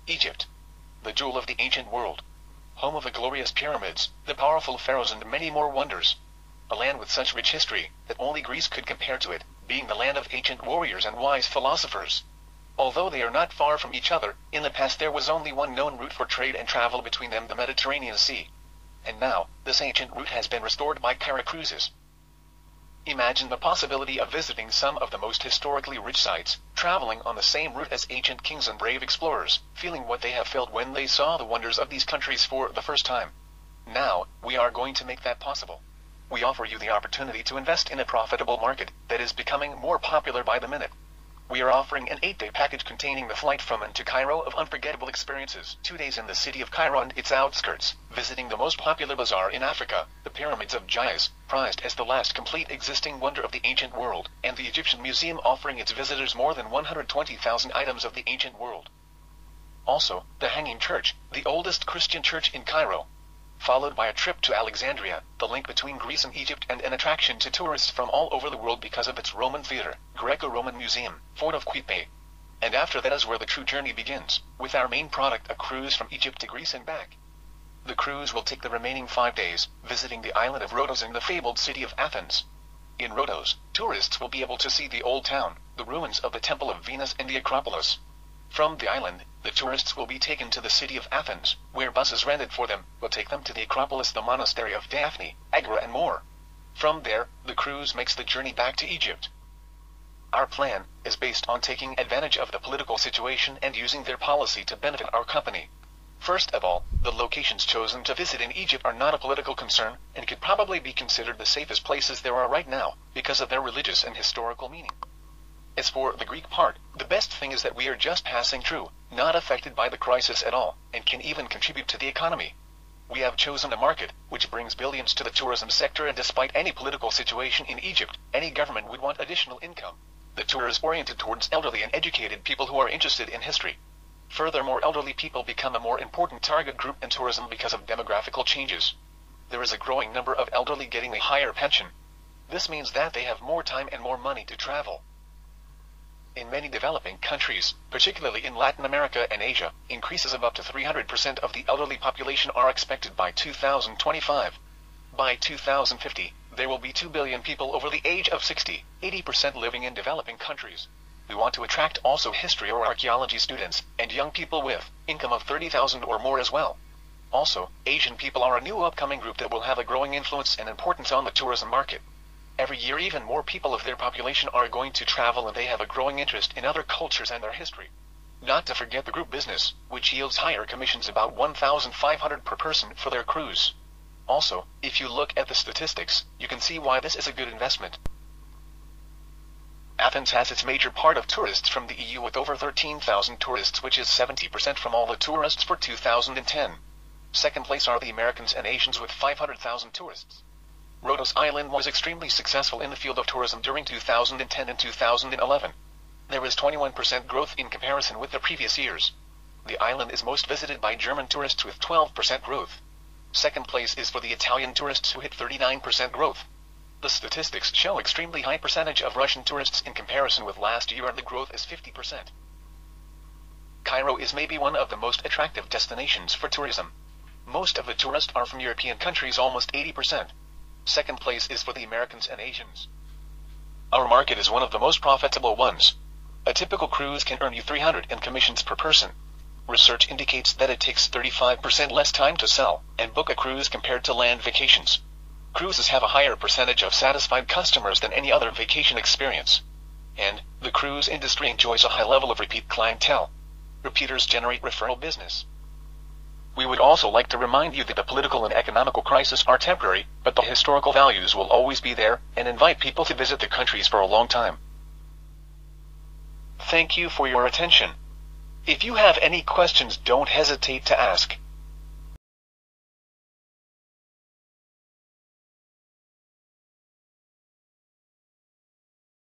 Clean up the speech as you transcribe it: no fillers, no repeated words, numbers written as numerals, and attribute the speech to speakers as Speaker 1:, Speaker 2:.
Speaker 1: Egypt, the jewel of the ancient world, home of the glorious pyramids, the powerful pharaohs and many more wonders. A land with such rich history that only Greece could compare to it, being the land of ancient warriors and wise philosophers. Although they are not far from each other, in the past there was only one known route for trade and travel between them, the Mediterranean Sea. And now, this ancient route has been restored by Cairo cruises. Imagine the possibility of visiting some of the most historically rich sites, traveling on the same route as ancient kings and brave explorers, feeling what they have felt when they saw the wonders of these countries for the first time. Now, we are going to make that possible. We offer you the opportunity to invest in a profitable market that is becoming more popular by the minute. We are offering an 8-day package containing the flight from and to Cairo of unforgettable experiences, 2 days in the city of Cairo and its outskirts, visiting the most popular bazaar in Africa, the pyramids of Giza, prized as the last complete existing wonder of the ancient world, and the Egyptian Museum offering its visitors more than 120,000 items of the ancient world. Also, the Hanging Church, the oldest Christian church in Cairo, followed by a trip to Alexandria, the link between Greece and Egypt, and an attraction to tourists from all over the world because of its Roman theater, Greco-Roman Museum, Fort of Quipe. And after that is where the true journey begins, with our main product, a cruise from Egypt to Greece and back. The cruise will take the remaining 5 days, visiting the island of Rhodos and the fabled city of Athens. In Rhodos, tourists will be able to see the old town, the ruins of the Temple of Venus and the Acropolis. From the island, the tourists will be taken to the city of Athens, where buses rented for them will take them to the Acropolis, the monastery of Daphne, Agra and more. From there, the cruise makes the journey back to Egypt. Our plan is based on taking advantage of the political situation and using their policy to benefit our company. First of all, the locations chosen to visit in Egypt are not a political concern and could probably be considered the safest places there are right now because of their religious and historical meaning. As for the Greek part, the best thing is that we are just passing through, not affected by the crisis at all, and can even contribute to the economy. We have chosen a market which brings billions to the tourism sector, and despite any political situation in Egypt, any government would want additional income. The tour is oriented towards elderly and educated people who are interested in history. Furthermore, elderly people become a more important target group in tourism because of demographical changes. There is a growing number of elderly getting a higher pension. This means that they have more time and more money to travel. In many developing countries, particularly in Latin America and Asia, increases of up to 300% of the elderly population are expected by 2025. By 2050, there will be 2 billion people over the age of 60, 80% living in developing countries. We want to attract also history or archaeology students, and young people with income of 30,000 or more as well. Also, Asian people are a new upcoming group that will have a growing influence and importance on the tourism market. Every year even more people of their population are going to travel, and they have a growing interest in other cultures and their history. Not to forget the group business, which yields higher commissions, about 1,500 per person for their cruise. Also, if you look at the statistics, you can see why this is a good investment. Athens has its major part of tourists from the EU with over 13,000 tourists, which is 70% from all the tourists for 2010. Second place are the Americans and Asians with 500,000 tourists. Rhodos Island was extremely successful in the field of tourism during 2010 and 2011. There is 21% growth in comparison with the previous years. The island is most visited by German tourists with 12% growth. Second place is for the Italian tourists who hit 39% growth. The statistics show extremely high percentage of Russian tourists in comparison with last year, and the growth is 50%. Cairo is maybe one of the most attractive destinations for tourism. Most of the tourists are from European countries, almost 80%. Second place is for the Americans and Asians. Our market is one of the most profitable ones. A typical cruise can earn you 300 in commissions per person. Research indicates that it takes 35% less time to sell and book a cruise compared to land vacations. Cruises have a higher percentage of satisfied customers than any other vacation experience. And the cruise industry enjoys a high level of repeat clientele. Repeaters generate referral business. We would also like to remind you that the political and economical crisis are temporary, but the historical values will always be there, and invite people to visit the countries for a long time. Thank you for your attention. If you have any questions, don't hesitate to ask.